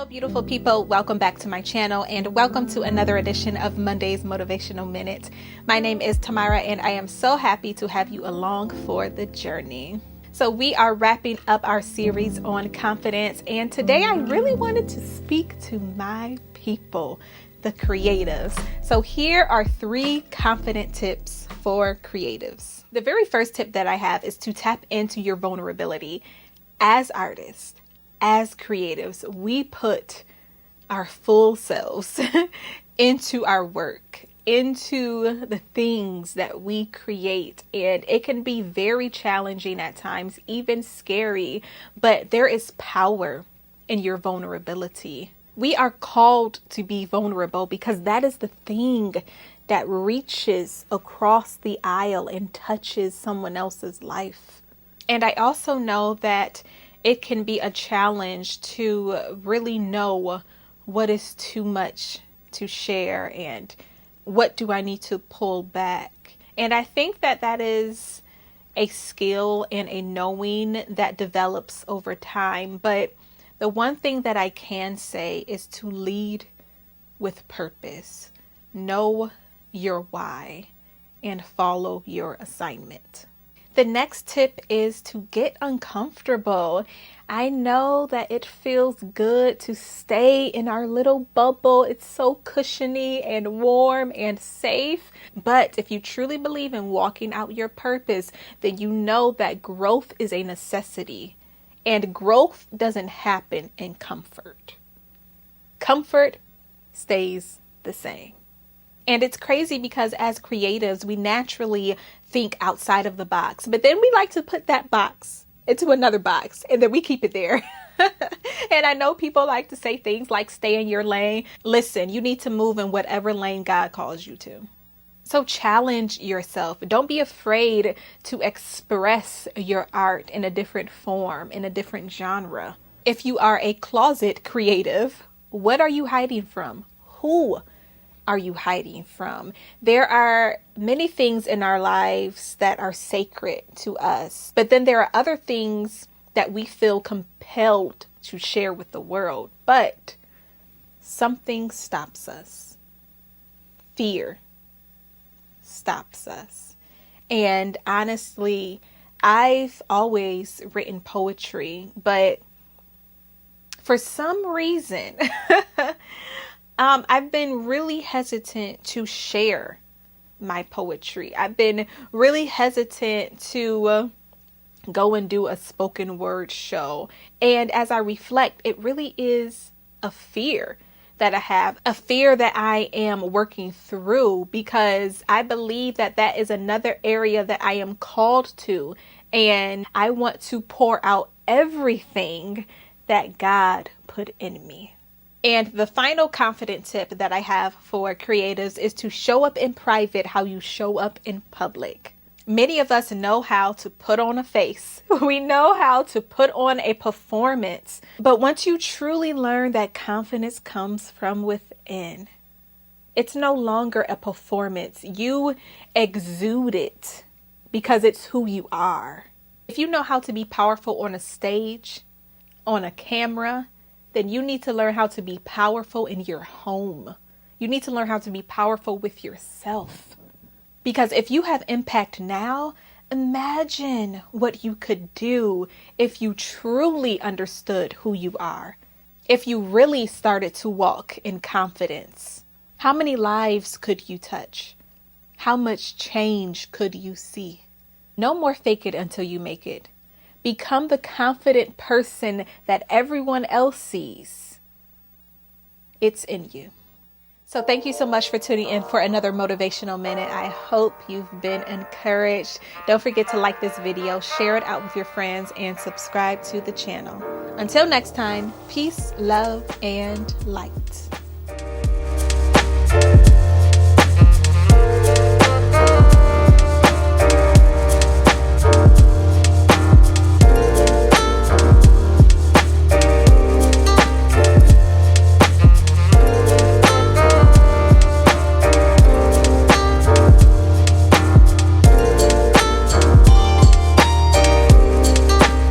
Hello, beautiful people. Welcome back to my channel and welcome to another edition of Monday's Motivational Minute. My name is Tamara and I am so happy to have you along for the journey. So we are wrapping up our series on confidence, and today I really wanted to speak to my people, the creatives. So here are 3 confident tips for creatives. The very first tip that I have is to tap into your vulnerability. As artists, as creatives, we put our full selves into our work, into the things that we create, and it can be very challenging at times, even scary, but there is power in your vulnerability. We are called to be vulnerable because that is the thing that reaches across the aisle and touches someone else's life. And I also know that it can be a challenge to really know what is too much to share and what do I need to pull back. And I think that that is a skill and a knowing that develops over time. But the one thing that I can say is to lead with purpose. Know your why and follow your assignment. The next tip is to get uncomfortable. I know that it feels good to stay in our little bubble. It's so cushiony and warm and safe. But if you truly believe in walking out your purpose, then you know that growth is a necessity. And growth doesn't happen in comfort. Comfort stays the same. And it's crazy because as creatives, we naturally think outside of the box, but then we like to put that box into another box and then we keep it there. And I know people like to say things like stay in your lane. Listen, you need to move in whatever lane God calls you to. So challenge yourself. Don't be afraid to express your art in a different form, in a different genre. If you are a closet creative, what are you hiding from? Who are you hiding from? There are many things in our lives that are sacred to us, but then there are other things that we feel compelled to share with the world, but something stops us. Fear stops us. And honestly, I've always written poetry, but for some reason, I've been really hesitant to share my poetry. I've been really hesitant to go and do a spoken word show. And as I reflect, it really is a fear that I have, a fear that I am working through, because I believe that that is another area that I am called to. And I want to pour out everything that God put in me. And the final confident tip that I have for creatives is to show up in private how you show up in public. Many of us know how to put on a face. We know how to put on a performance. But once you truly learn that confidence comes from within, it's no longer a performance. You exude it because it's who you are. If you know how to be powerful on a stage, on a camera, then you need to learn how to be powerful in your home. You need to learn how to be powerful with yourself. Because if you have impact now, imagine what you could do if you truly understood who you are. If you really started to walk in confidence, how many lives could you touch? How much change could you see? No more fake it until you make it. Become the confident person that everyone else sees. It's in you. So thank you so much for tuning in for another motivational minute. I hope you've been encouraged. Don't forget to like this video, share it out with your friends, and subscribe to the channel. Until next time, peace, love, and light.